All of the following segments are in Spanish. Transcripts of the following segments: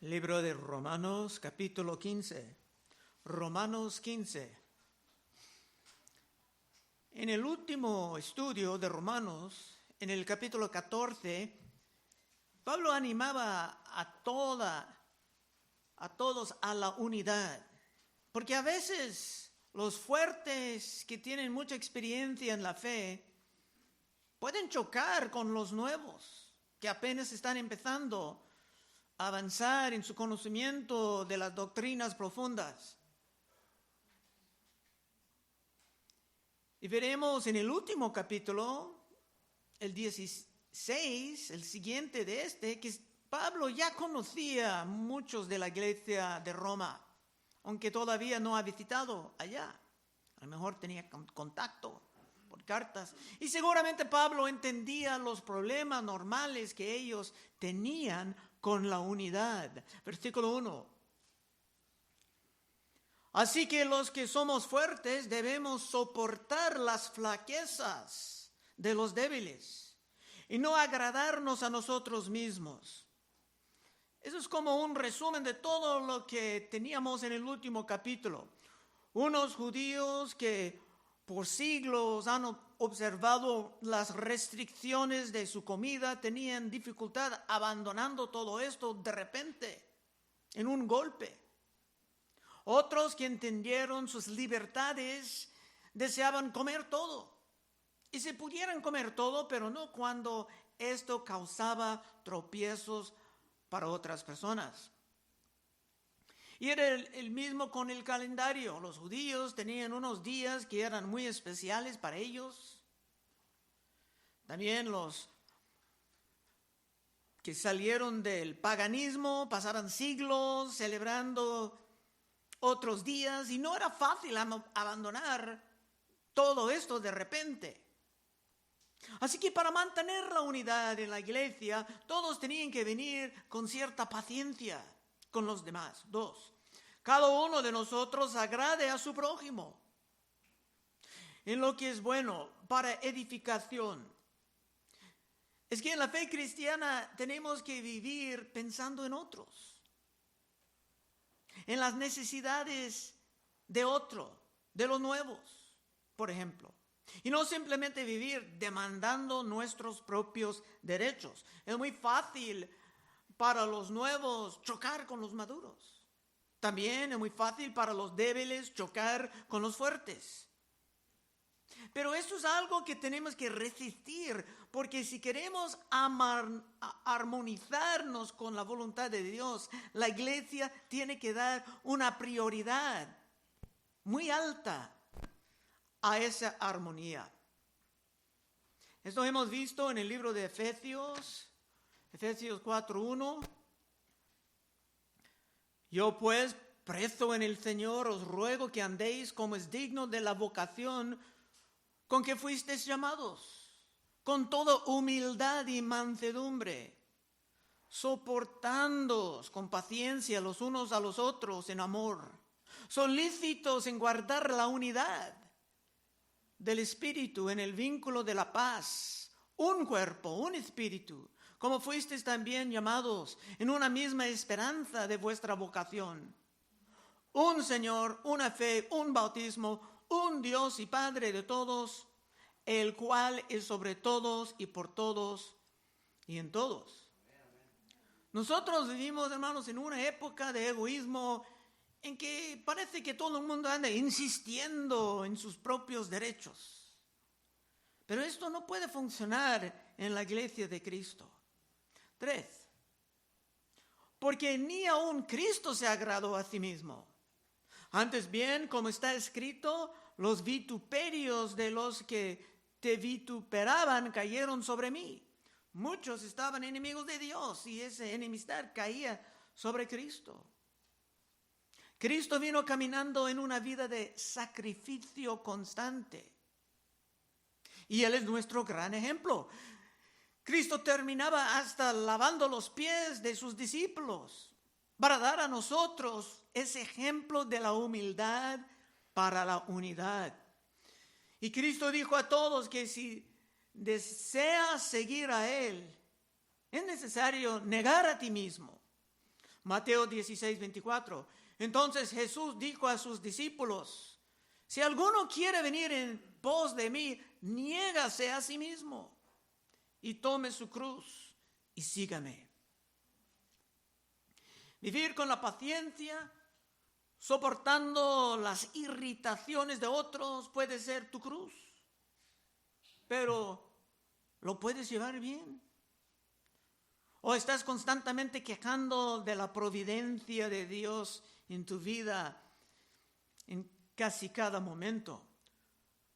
Libro de Romanos, capítulo 15. Romanos 15. En el último estudio de Romanos, en el capítulo 14, Pablo animaba a todos a la unidad. Porque a veces los fuertes que tienen mucha experiencia en la fe pueden chocar con los nuevos que apenas están empezando a avanzar en su conocimiento de las doctrinas profundas. Y veremos en el último capítulo, el 16, el siguiente de este, que Pablo ya conocía a muchos de la iglesia de Roma, aunque todavía no ha visitado allá. A lo mejor tenía contacto por cartas. Y seguramente Pablo entendía los problemas normales que ellos tenían con la unidad. Versículo 1. Así que los que somos fuertes debemos soportar las flaquezas de los débiles y no agradarnos a nosotros mismos. Eso es como un resumen de todo lo que teníamos en el último capítulo. Unos judíos que por siglos han observado las restricciones de su comida, tenían dificultad abandonando todo esto de repente, en un golpe. Otros que entendieron sus libertades deseaban comer todo. Y si pudieran comer todo, pero no cuando esto causaba tropiezos para otras personas. Y era el mismo con el calendario. Los judíos tenían unos días que eran muy especiales para ellos. También los que salieron del paganismo pasaron siglos celebrando otros días y no era fácil abandonar todo esto de repente. Así que para mantener la unidad en la iglesia, todos tenían que venir con cierta paciencia con los demás. 2. Cada uno de nosotros agrade a su prójimo en lo que es bueno para edificación. Es que en la fe cristiana tenemos que vivir pensando en otros, en las necesidades de otro, de los nuevos, por ejemplo. Y no simplemente vivir demandando nuestros propios derechos. Es muy fácil para los nuevos chocar con los maduros. También es muy fácil para los débiles chocar con los fuertes. Pero eso es algo que tenemos que resistir, porque si queremos armonizarnos con la voluntad de Dios, la iglesia tiene que dar una prioridad muy alta a esa armonía. Esto hemos visto en el libro de Efesios 4:1. Yo pues, preso en el Señor, os ruego que andéis como es digno de la vocación con que fuisteis llamados, con toda humildad y mansedumbre, soportándoos con paciencia los unos a los otros en amor, solícitos en guardar la unidad del Espíritu en el vínculo de la paz, un cuerpo, un espíritu, como fuisteis también llamados en una misma esperanza de vuestra vocación. Un Señor, una fe, un bautismo, un Dios y Padre de todos, el cual es sobre todos y por todos y en todos. Nosotros vivimos, hermanos, en una época de egoísmo en que parece que todo el mundo anda insistiendo en sus propios derechos. Pero esto no puede funcionar en la iglesia de Cristo. 3. Porque ni aun Cristo se agradó a sí mismo. Antes bien, como está escrito, los vituperios de los que te vituperaban cayeron sobre mí. Muchos estaban enemigos de Dios y esa enemistad caía sobre Cristo. Cristo vino caminando en una vida de sacrificio constante. Y Él es nuestro gran ejemplo. Cristo terminaba hasta lavando los pies de sus discípulos para dar a nosotros ese ejemplo de la humildad para la unidad. Y Cristo dijo a todos que si deseas seguir a Él, es necesario negar a ti mismo, Mateo 16:24. Entonces Jesús dijo a sus discípulos: si alguno quiere venir en pos de mí, niégase a sí mismo y tome su cruz y sígame. Vivir con la paciencia, soportando las irritaciones de otros, puede ser tu cruz, pero lo puedes llevar bien. O estás constantemente quejando de la providencia de Dios en tu vida en casi cada momento.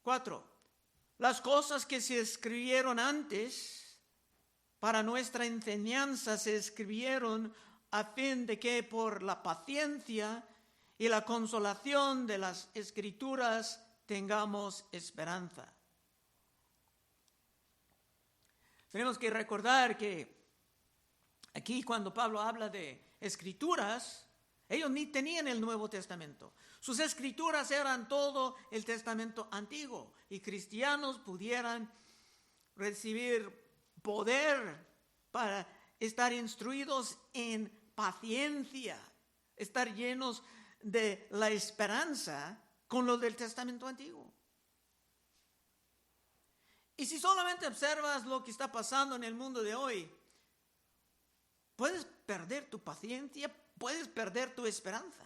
4. Las cosas que se escribieron antes para nuestra enseñanza se escribieron a fin de que por la paciencia y la consolación de las Escrituras tengamos esperanza. Tenemos que recordar que aquí cuando Pablo habla de Escrituras, ellos ni tenían el Nuevo Testamento. Sus Escrituras eran todo el Testamento antiguo y cristianos pudieran recibir poder para estar instruidos en paciencia, estar llenos de la esperanza con lo del Testamento antiguo. Y si solamente observas lo que está pasando en el mundo de hoy, puedes perder tu paciencia, puedes perder tu esperanza.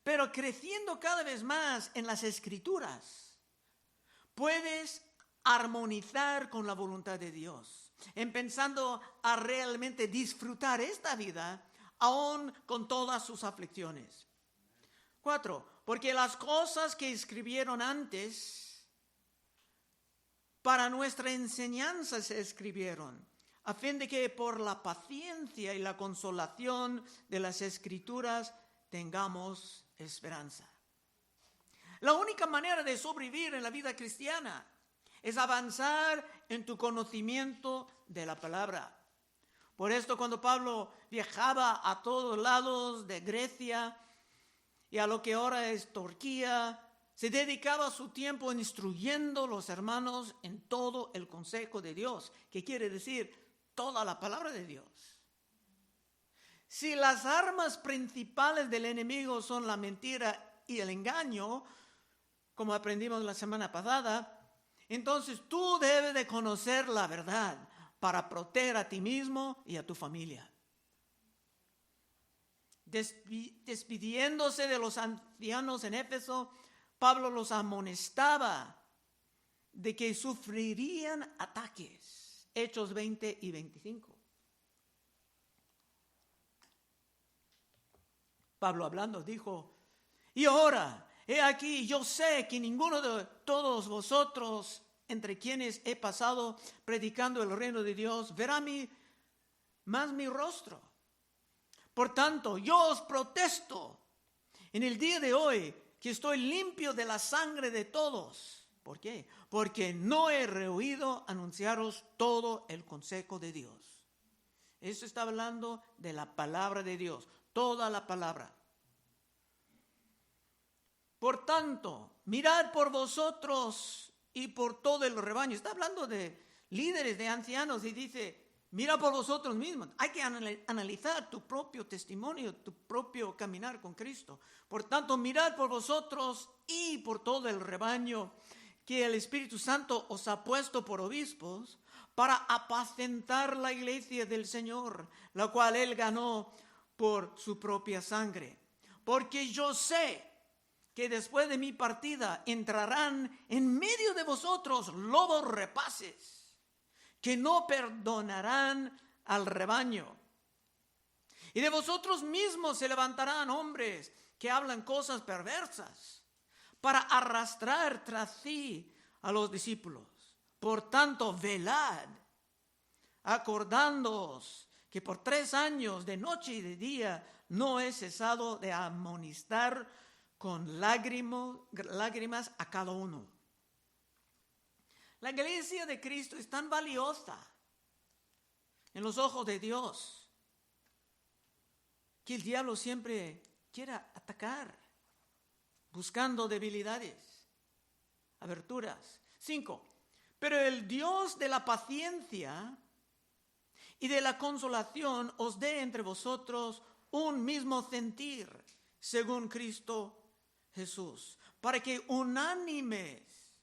Pero creciendo cada vez más en las Escrituras, puedes armonizar con la voluntad de Dios, empezando a realmente disfrutar esta vida, aún con todas sus aflicciones. 4. Porque las cosas que escribieron antes, para nuestra enseñanza se escribieron, a fin de que por la paciencia y la consolación de las Escrituras tengamos esperanza. La única manera de sobrevivir en la vida cristiana es avanzar en tu conocimiento de la palabra. Por esto, cuando Pablo viajaba a todos lados de Grecia y a lo que ahora es Turquía, se dedicaba su tiempo instruyendo a los hermanos en todo el consejo de Dios, que quiere decir toda la palabra de Dios. Si las armas principales del enemigo son la mentira y el engaño, como aprendimos la semana pasada, entonces tú debes de conocer la verdad para proteger a ti mismo y a tu familia. Despidiéndose de los ancianos en Éfeso, Pablo los amonestaba de que sufrirían ataques. Hechos 20 y 25. Pablo hablando dijo: y ahora, he aquí, yo sé que ninguno de todos vosotros, entre quienes he pasado predicando el reino de Dios, verá más mi rostro. Por tanto, yo os protesto en el día de hoy que estoy limpio de la sangre de todos. ¿Por qué? Porque no he rehuido anunciaros todo el consejo de Dios. Eso está hablando de la palabra de Dios, toda la palabra. Por tanto, mirad por vosotros y por todo el rebaño. Está hablando de líderes, de ancianos, y dice: mira por vosotros mismos. Hay que analizar tu propio testimonio, tu propio caminar con Cristo. Por tanto, mirad por vosotros y por todo el rebaño que el Espíritu Santo os ha puesto por obispos para apacentar la iglesia del Señor, la cual Él ganó por su propia sangre. Porque yo sé que después de mi partida entrarán en medio de vosotros lobos rapaces, que no perdonarán al rebaño. Y de vosotros mismos se levantarán hombres que hablan cosas perversas para arrastrar tras sí a los discípulos. Por tanto, velad, acordándoos que por 3 años, de noche y de día, no he cesado de amonestar con lágrimas a cada uno. La iglesia de Cristo es tan valiosa en los ojos de Dios que el diablo siempre quiere atacar, buscando debilidades, aberturas. 5. Pero el Dios de la paciencia y de la consolación os dé entre vosotros un mismo sentir, según Cristo Jesús, para que unánimes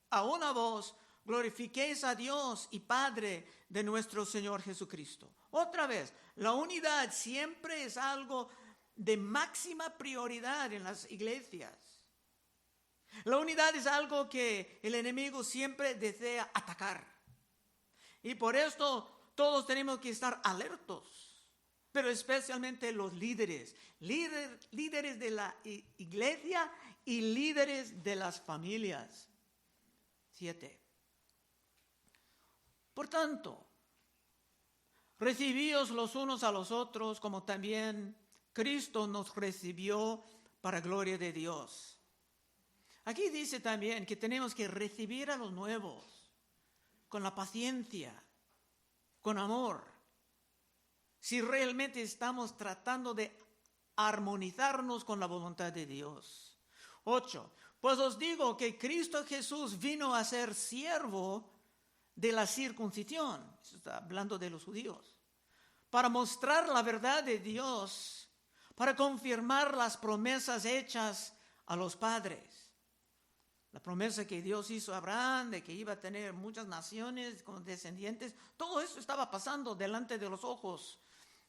a una voz glorifiquéis a Dios y Padre de nuestro Señor Jesucristo. Otra vez, la unidad siempre es algo de máxima prioridad en las iglesias. La unidad es algo que el enemigo siempre desea atacar. Y por esto todos tenemos que estar alertos, pero especialmente los líderes de la iglesia y líderes de las familias. 7. Por tanto, recibíos los unos a los otros como también Cristo nos recibió para gloria de Dios. Aquí dice también que tenemos que recibir a los nuevos con la paciencia, con amor, si realmente estamos tratando de armonizarnos con la voluntad de Dios. 8. Pues os digo que Cristo Jesús vino a ser siervo de la circuncisión, está hablando de los judíos, para mostrar la verdad de Dios, para confirmar las promesas hechas a los padres. La promesa que Dios hizo a Abraham de que iba a tener muchas naciones con descendientes, todo eso estaba pasando delante de los ojos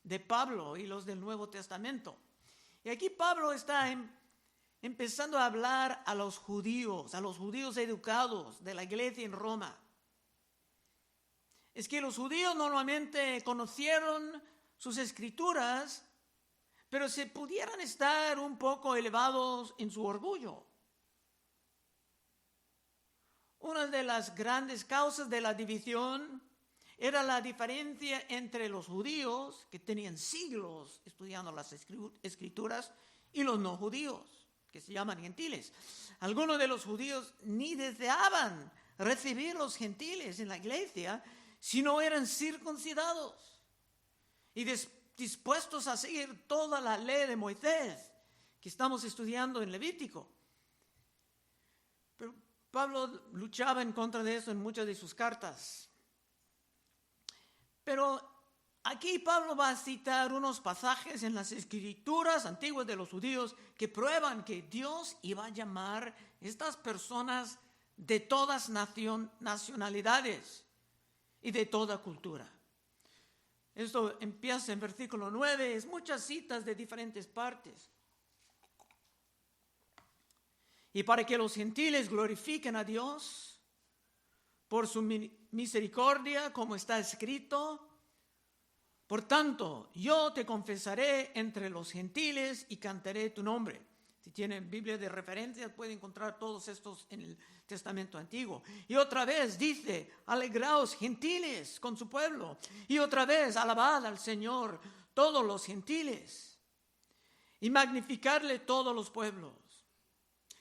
de Pablo y los del Nuevo Testamento. Y aquí Pablo está empezando a hablar a los judíos educados de la iglesia en Roma. Es que los judíos normalmente conocieron sus escrituras, pero se pudieran estar un poco elevados en su orgullo. Una de las grandes causas de la división era la diferencia entre los judíos, que tenían siglos estudiando las escrituras, y los no judíos, que se llaman gentiles. Algunos de los judíos ni deseaban recibir los gentiles en la iglesia si no eran circuncidados y dispuestos a seguir toda la ley de Moisés que estamos estudiando en Levítico. Pero Pablo luchaba en contra de eso en muchas de sus cartas. Pero aquí Pablo va a citar unos pasajes en las escrituras antiguas de los judíos que prueban que Dios iba a llamar a estas personas de todas nacionalidades y de toda cultura. Esto empieza en versículo 9, es muchas citas de diferentes partes. Y para que los gentiles glorifiquen a Dios por su misericordia, como está escrito: por tanto, yo te confesaré entre los gentiles y cantaré tu nombre. Si tienen Biblia de referencias, pueden encontrar todos estos en el Testamento Antiguo. Y otra vez dice: alegraos gentiles con su pueblo. Y otra vez: alabad al Señor todos los gentiles y magnificarle todos los pueblos.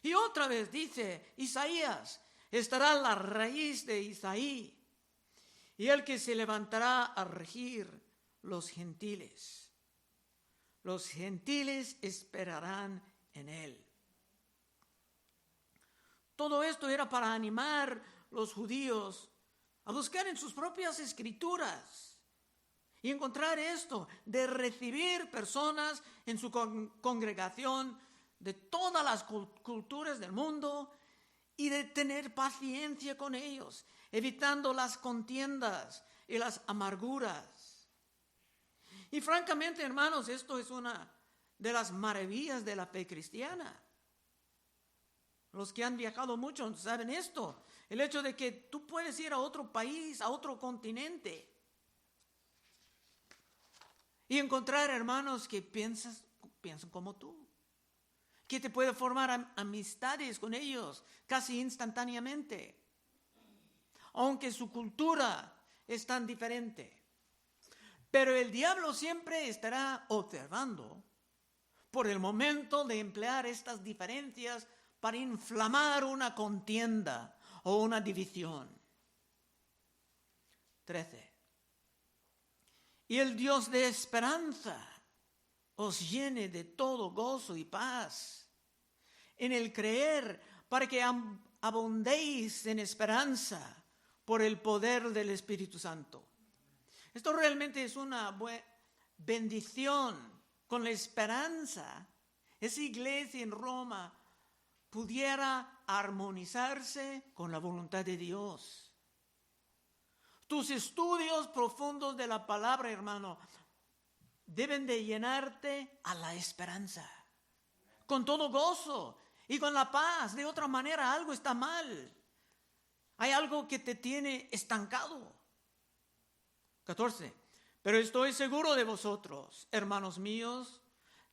Y otra vez dice Isaías: estará la raíz de Isaí y el que se levantará a regir los gentiles. Los gentiles esperarán en él. Todo esto era para animar a los judíos a buscar en sus propias escrituras y encontrar esto, de recibir personas en su congregación de todas las culturas del mundo y de tener paciencia con ellos, evitando las contiendas y las amarguras. Y francamente, hermanos, esto es una de las maravillas de la fe cristiana. Los que han viajado mucho saben esto, el hecho de que tú puedes ir a otro país, a otro continente, y encontrar hermanos que piensan como tú, que te puede formar amistades con ellos casi instantáneamente, aunque su cultura es tan diferente. Pero el diablo siempre estará observando por el momento de emplear estas diferencias para inflamar una contienda o una división. 13. Y el Dios de esperanza os llene de todo gozo y paz en el creer, para que abundéis en esperanza por el poder del Espíritu Santo. Esto realmente es una bendición. Con la esperanza, esa iglesia en Roma pudiera armonizarse con la voluntad de Dios. Tus estudios profundos de la palabra, hermano, deben de llenarte a la esperanza, con todo gozo y con la paz. De otra manera, algo está mal. Hay algo que te tiene estancado. 14. Pero estoy seguro de vosotros, hermanos míos,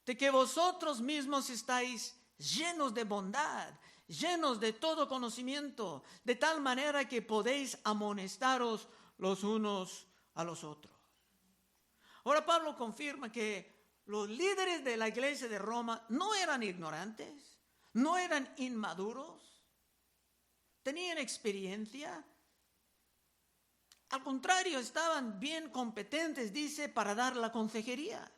de que vosotros mismos estáis llenos de bondad, llenos de todo conocimiento, de tal manera que podéis amonestaros los unos a los otros. Ahora Pablo confirma que los líderes de la iglesia de Roma no eran ignorantes, no eran inmaduros, tenían experiencia. Al contrario, estaban bien competentes, dice, para dar la consejería.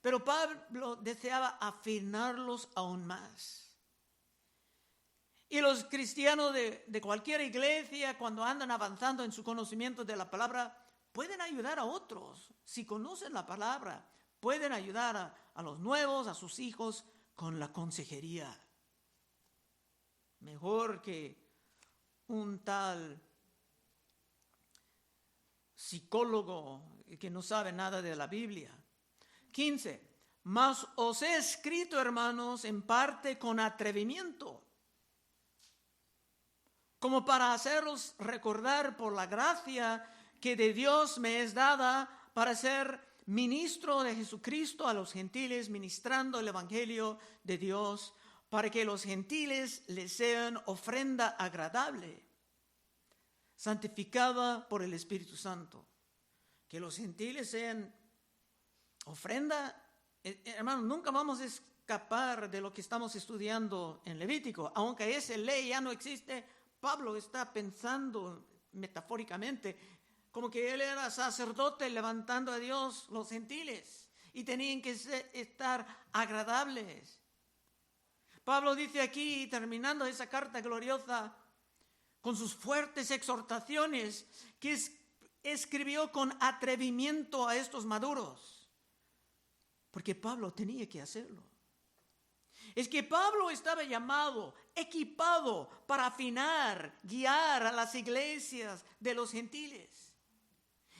Pero Pablo deseaba afinarlos aún más. Y los cristianos de cualquier iglesia, cuando andan avanzando en su conocimiento de la palabra, pueden ayudar a otros. Si conocen la palabra, pueden ayudar a los nuevos, a sus hijos, con la consejería. Mejor que un tal psicólogo que no sabe nada de la Biblia. 15. Mas os he escrito, hermanos, en parte con atrevimiento, como para haceros recordar por la gracia que de Dios me es dada para ser ministro de Jesucristo a los gentiles, ministrando el evangelio de Dios, para que los gentiles les sean ofrenda agradable, santificada por el Espíritu Santo. Que los gentiles sean ofrenda. Hermanos, nunca vamos a escapar de lo que estamos estudiando en Levítico. Aunque esa ley ya no existe, Pablo está pensando metafóricamente como que él era sacerdote levantando a Dios los gentiles y tenían que estar agradables. Pablo dice aquí, terminando esa carta gloriosa, con sus fuertes exhortaciones, que escribió con atrevimiento a estos maduros, porque Pablo tenía que hacerlo. Es que Pablo estaba llamado, equipado para afinar, guiar a las iglesias de los gentiles.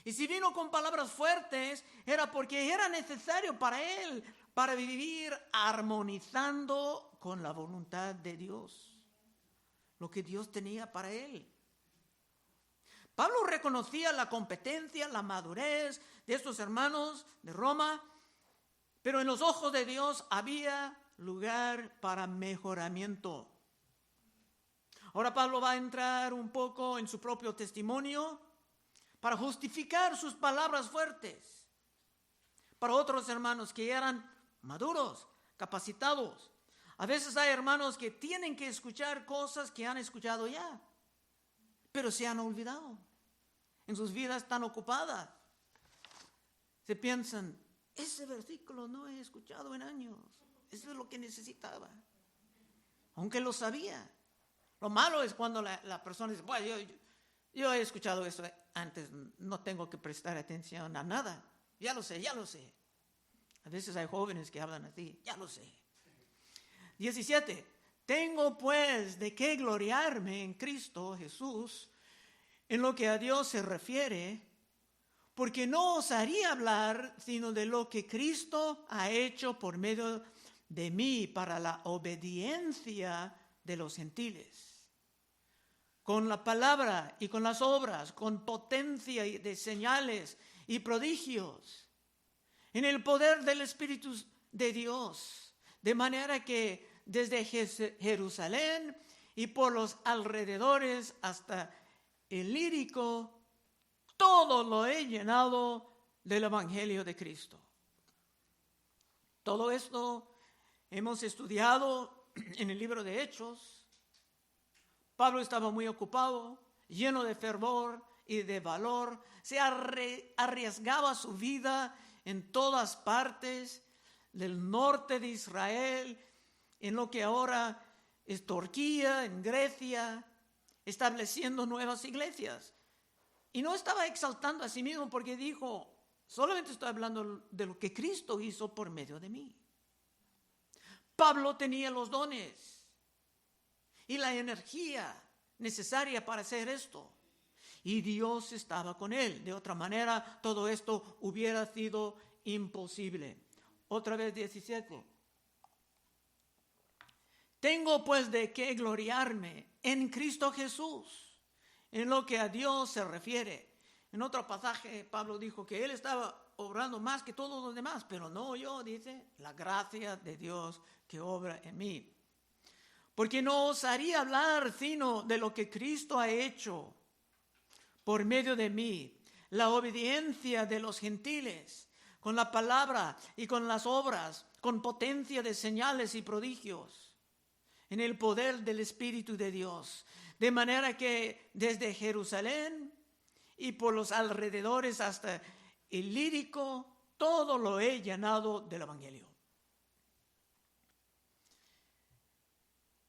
Y si vino con palabras fuertes, era porque era necesario para él, para vivir armonizando con la voluntad de Dios, lo que Dios tenía para él. Pablo reconocía la competencia, la madurez de estos hermanos de Roma, pero en los ojos de Dios había lugar para mejoramiento. Ahora Pablo va a entrar un poco en su propio testimonio para justificar sus palabras fuertes para otros hermanos que eran maduros, capacitados. A veces hay hermanos que tienen que escuchar cosas que han escuchado ya, pero se han olvidado. En sus vidas tan ocupadas. Se piensan, ese versículo no he escuchado en años. Eso es lo que necesitaba. Aunque lo sabía. Lo malo es cuando la persona dice, bueno, yo he escuchado eso antes, no tengo que prestar atención a nada. Ya lo sé. A veces hay jóvenes que hablan así, ya lo sé. 17. Tengo pues de qué gloriarme en Cristo Jesús, en lo que a Dios se refiere, porque no osaría hablar sino de lo que Cristo ha hecho por medio de mí para la obediencia de los gentiles. Con la palabra y con las obras, con potencia de señales y prodigios, en el poder del Espíritu de Dios, de manera que desde Jerusalén y por los alrededores hasta el Ilírico, todo lo he llenado del Evangelio de Cristo. Todo esto hemos estudiado en el libro de Hechos. Pablo estaba muy ocupado, lleno de fervor y de valor. Se arriesgaba su vida en todas partes del norte de Israel, en lo que ahora es Turquía, en Grecia, estableciendo nuevas iglesias. Y no estaba exaltando a sí mismo porque dijo, solamente estoy hablando de lo que Cristo hizo por medio de mí. Pablo tenía los dones y la energía necesaria para hacer esto. Y Dios estaba con él. De otra manera, todo esto hubiera sido imposible. Otra vez 17. Tengo pues de qué gloriarme en Cristo Jesús, en lo que a Dios se refiere. En otro pasaje, Pablo dijo que él estaba obrando más que todos los demás, pero no yo, dice, la gracia de Dios que obra en mí. Porque no osaría hablar sino de lo que Cristo ha hecho por medio de mí, la obediencia de los gentiles, con la palabra y con las obras, con potencia de señales y prodigios, en el poder del Espíritu de Dios. De manera que desde Jerusalén y por los alrededores hasta Ilírico, todo lo he llenado del Evangelio.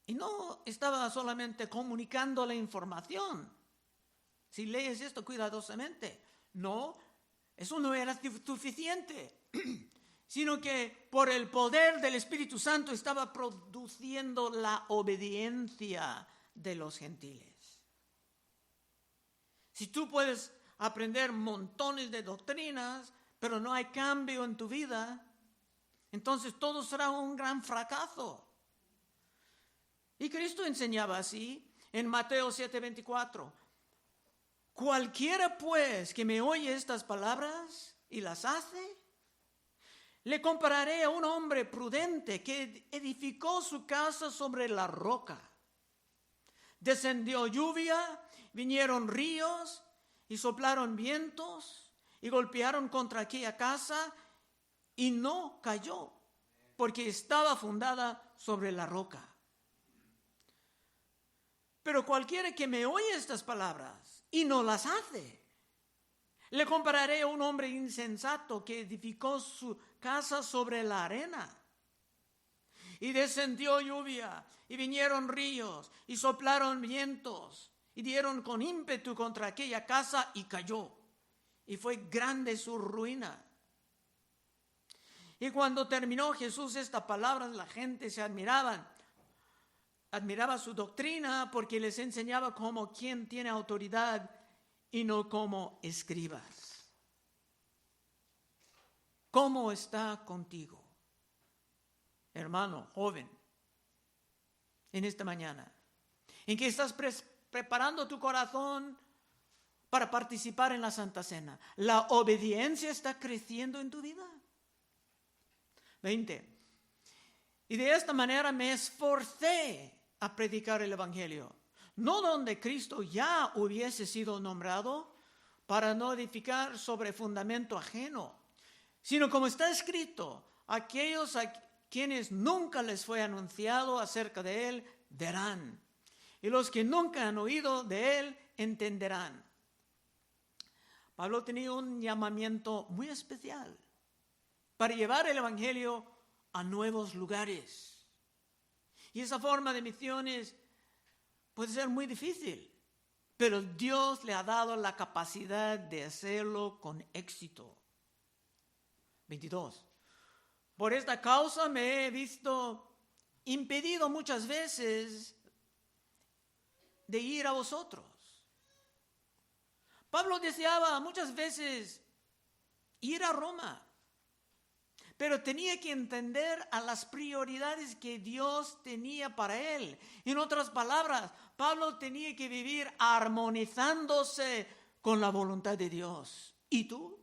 Y no estaba solamente comunicando la información. Si lees esto cuidadosamente, no, eso no era suficiente, sino que por el poder del Espíritu Santo estaba produciendo la obediencia de los gentiles. Si tú puedes aprender montones de doctrinas, pero no hay cambio en tu vida, entonces todo será un gran fracaso. Y Cristo enseñaba así en Mateo 7:24. Cualquiera pues que me oye estas palabras y las hace, le compararé a un hombre prudente que edificó su casa sobre la roca. Descendió lluvia, vinieron ríos y soplaron vientos y golpearon contra aquella casa y no cayó, porque estaba fundada sobre la roca. Pero cualquiera que me oye estas palabras y no las hace, le compararé a un hombre insensato que edificó su casa sobre la arena. Y descendió lluvia, y vinieron ríos, y soplaron vientos, y dieron con ímpetu contra aquella casa, y cayó. Y fue grande su ruina. Y cuando terminó Jesús estas palabras, la gente se admiraba su doctrina, porque les enseñaba como quien tiene autoridad y no como escribas. ¿Cómo está contigo, hermano, joven, en esta mañana? ¿En qué estás preparando tu corazón para participar en la Santa Cena? ¿La obediencia está creciendo en tu vida? 20. Y de esta manera me esforcé a predicar el Evangelio, no donde Cristo ya hubiese sido nombrado, para no edificar sobre fundamento ajeno, sino como está escrito, aquellos a quienes nunca les fue anunciado acerca de él, verán, y los que nunca han oído de él, entenderán. Pablo tenía un llamamiento muy especial para llevar el Evangelio a nuevos lugares. Y esa forma de misiones puede ser muy difícil, pero Dios le ha dado la capacidad de hacerlo con éxito. 22. Por esta causa me he visto impedido muchas veces de ir a vosotros. Pablo deseaba muchas veces ir a Roma, pero tenía que entender a las prioridades que Dios tenía para él. En otras palabras, Pablo tenía que vivir armonizándose con la voluntad de Dios. ¿Y tú?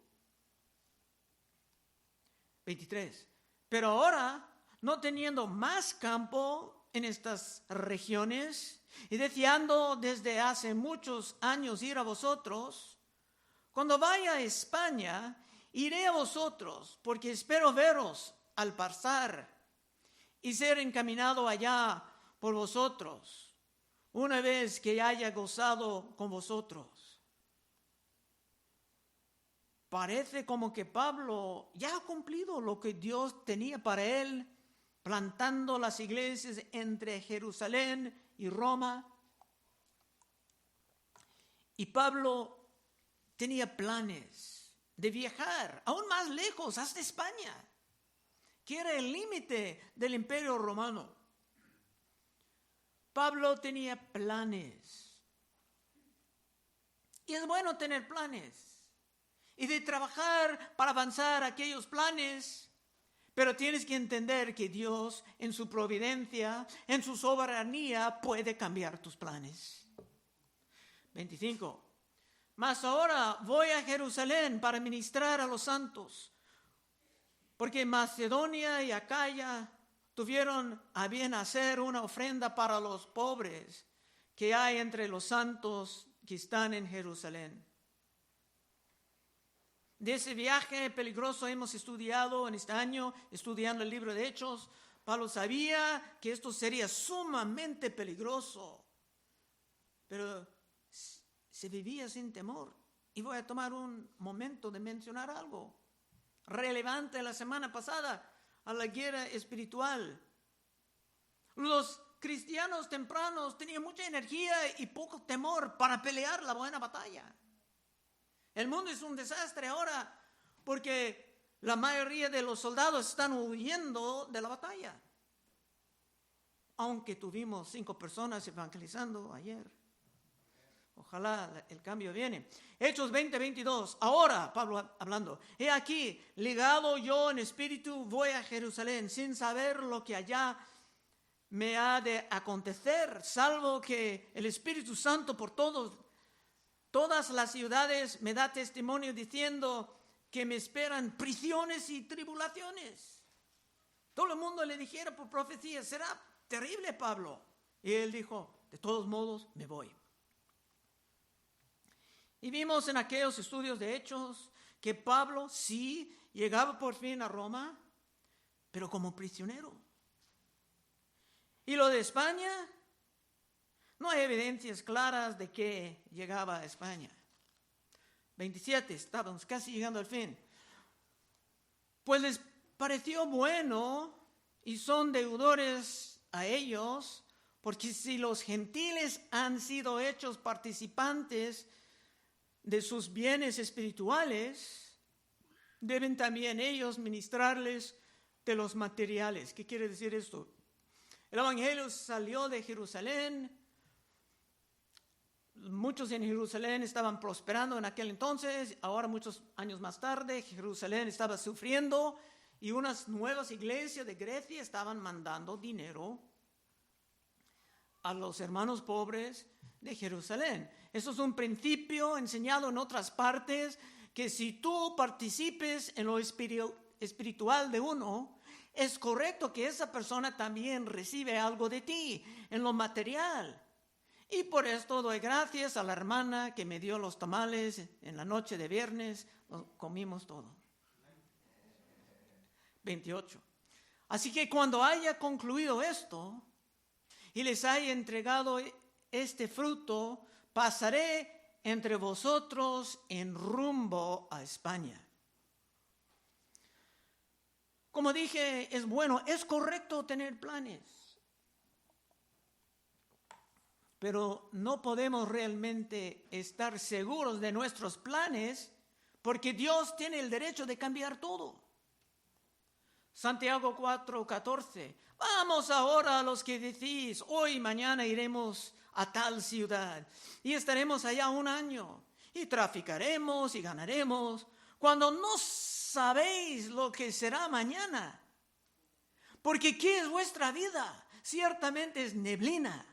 23. Pero ahora, no teniendo más campo en estas regiones y deseando desde hace muchos años ir a vosotros, cuando vaya a España, iré a vosotros, porque espero veros al pasar y ser encaminado allá por vosotros, una vez que haya gozado con vosotros. Parece como que Pablo ya ha cumplido lo que Dios tenía para él, plantando las iglesias entre Jerusalén y Roma. Y Pablo tenía planes de viajar aún más lejos, hasta España, que era el límite del Imperio Romano. Pablo tenía planes. Y es bueno tener planes y de trabajar para avanzar aquellos planes, pero tienes que entender que Dios en su providencia, en su soberanía, puede cambiar tus planes. 25. Mas ahora voy a Jerusalén para ministrar a los santos, porque Macedonia y Acaya tuvieron a bien hacer una ofrenda para los pobres que hay entre los santos que están en Jerusalén. De ese viaje peligroso hemos estudiado en este año, estudiando el libro de Hechos. Pablo sabía que esto sería sumamente peligroso, pero se vivía sin temor. Y voy a tomar un momento de mencionar algo relevante la semana pasada a la guerra espiritual. Los cristianos tempranos tenían mucha energía y poco temor para pelear la buena batalla. El mundo es un desastre ahora porque la mayoría de los soldados están huyendo de la batalla. Aunque tuvimos 5 personas evangelizando ayer. Ojalá el cambio viene. Hechos 20:22. Ahora, Pablo hablando. He aquí, ligado yo en espíritu, voy a Jerusalén sin saber lo que allá me ha de acontecer, salvo que el Espíritu Santo por todas las ciudades me da testimonio diciendo que me esperan prisiones y tribulaciones. Todo el mundo le dijera por profecía, será terrible, Pablo. Y él dijo, de todos modos me voy. Y vimos en aquellos estudios de Hechos que Pablo sí llegaba por fin a Roma, pero como prisionero. Y lo de España, no hay evidencias claras de que llegaba a España. 27, estábamos casi llegando al fin. Pues les pareció bueno y son deudores a ellos, porque si los gentiles han sido hechos participantes de sus bienes espirituales, deben también ellos ministrarles de los materiales. ¿Qué quiere decir esto? El evangelio salió de Jerusalén. Muchos en Jerusalén estaban prosperando en aquel entonces. Ahora, muchos años más tarde, Jerusalén estaba sufriendo y unas nuevas iglesias de Grecia estaban mandando dinero a los hermanos pobres de Jerusalén. Eso es un principio enseñado en otras partes, que si tú participes en lo espiritual de uno, es correcto que esa persona también recibe algo de ti en lo material. Y por esto doy gracias a la hermana que me dio los tamales en la noche de viernes, comimos todo. 28. Así que cuando haya concluido esto y les haya entregado este fruto, pasaré entre vosotros en rumbo a España. Como dije, es bueno, es correcto tener planes, pero no podemos realmente estar seguros de nuestros planes porque Dios tiene el derecho de cambiar todo. Santiago 4:14. Vamos ahora a los que decís, hoy y mañana iremos a tal ciudad y estaremos allá un año y traficaremos y ganaremos, cuando no sabéis lo que será mañana. Porque ¿qué es vuestra vida? Ciertamente es neblina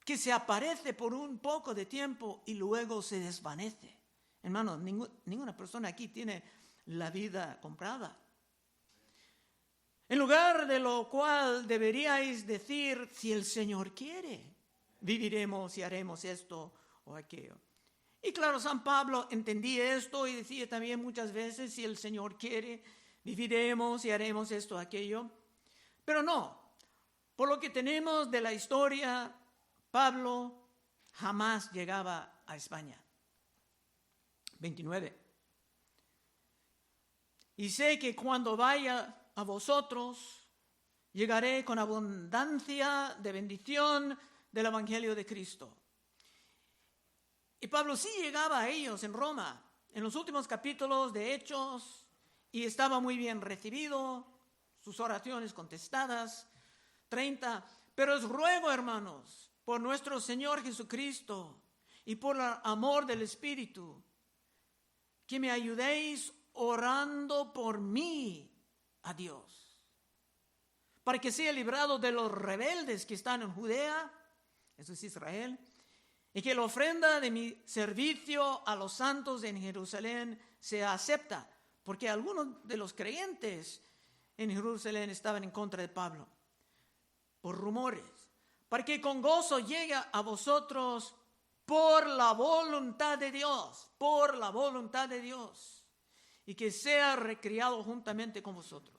que se aparece por un poco de tiempo y luego se desvanece. Hermanos, ninguna persona aquí tiene la vida comprada. En lugar de lo cual deberíais decir, si el Señor quiere, viviremos y haremos esto o aquello. Y claro, San Pablo entendía esto y decía también muchas veces, si el Señor quiere, viviremos y haremos esto o aquello. Pero no, por lo que tenemos de la historia, Pablo jamás llegaba a España. 29. Y sé que cuando vaya a vosotros, llegaré con abundancia de bendición del Evangelio de Cristo. Y Pablo sí llegaba a ellos en Roma, en los últimos capítulos de Hechos, y estaba muy bien recibido, sus oraciones contestadas. 30. Pero os ruego, hermanos, por nuestro Señor Jesucristo y por el amor del Espíritu, que me ayudéis orando por mí a Dios, para que sea librado de los rebeldes que están en Judea, eso es Israel, y que la ofrenda de mi servicio a los santos en Jerusalén sea acepta, porque algunos de los creyentes en Jerusalén estaban en contra de Pablo, por rumores, para que con gozo llegue a vosotros por la voluntad de Dios, y que sea recriado juntamente con vosotros.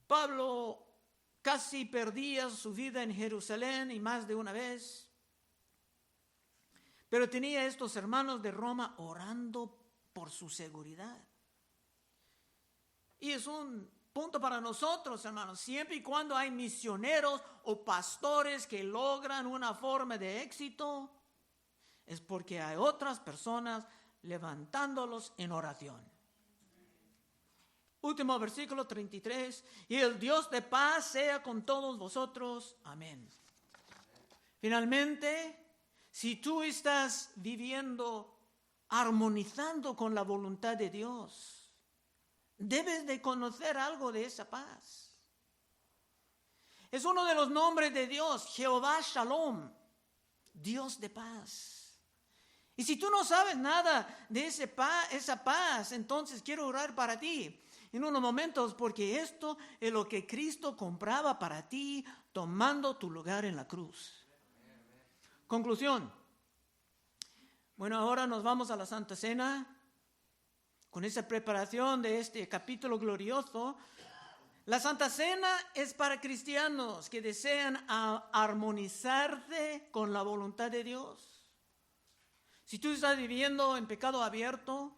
Pablo casi perdía su vida en Jerusalén y más de una vez, pero tenía estos hermanos de Roma orando por su seguridad. Y es un punto para nosotros, hermanos, siempre y cuando hay misioneros o pastores que logran una forma de éxito, es porque hay otras personas levantándolos en oración. Último versículo 33. Y el Dios de paz sea con todos vosotros. Amén. Finalmente, si tú estás viviendo armonizando con la voluntad de Dios, debes de conocer algo de esa paz. Es uno de los nombres de Dios, Jehová Shalom, Dios de paz. Y si tú no sabes nada de esa paz, entonces quiero orar para ti en unos momentos, porque esto es lo que Cristo compraba para ti, tomando tu lugar en la cruz. Conclusión. Bueno, ahora nos vamos a la Santa Cena. Con esa preparación de este capítulo glorioso, la Santa Cena es para cristianos que desean armonizarse con la voluntad de Dios. Si tú estás viviendo en pecado abierto,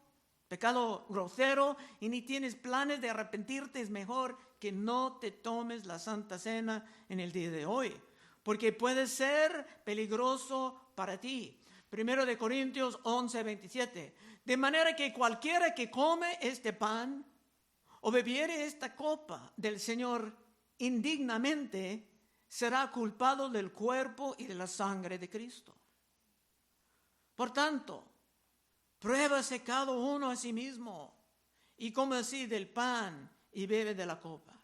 pecado grosero, y ni tienes planes de arrepentirte, es mejor que no te tomes la Santa Cena en el día de hoy, porque puede ser peligroso para ti. 1 Corintios 11:27. De manera que cualquiera que come este pan o bebiere esta copa del Señor indignamente, será culpado del cuerpo y de la sangre de Cristo. Por tanto, pruébase cada uno a sí mismo y come así del pan y bebe de la copa.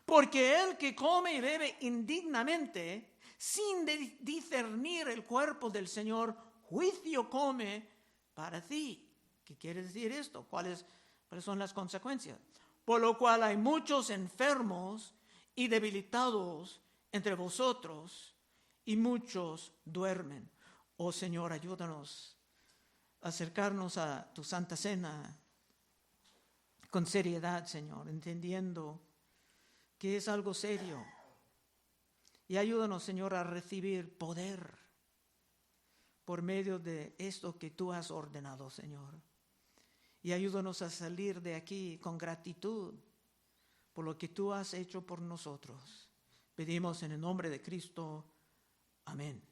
Porque el que come y bebe indignamente, sin discernir el cuerpo del Señor, juicio come para sí. ¿Qué quiere decir esto? ¿Cuáles son las consecuencias? Por lo cual hay muchos enfermos y debilitados entre vosotros, y muchos duermen. Oh Señor, ayúdanos a acercarnos a tu Santa Cena con seriedad, Señor, entendiendo que es algo serio. Y ayúdanos, Señor, a recibir poder por medio de esto que tú has ordenado, Señor. Y ayúdanos a salir de aquí con gratitud por lo que tú has hecho por nosotros. Pedimos en el nombre de Cristo. Amén.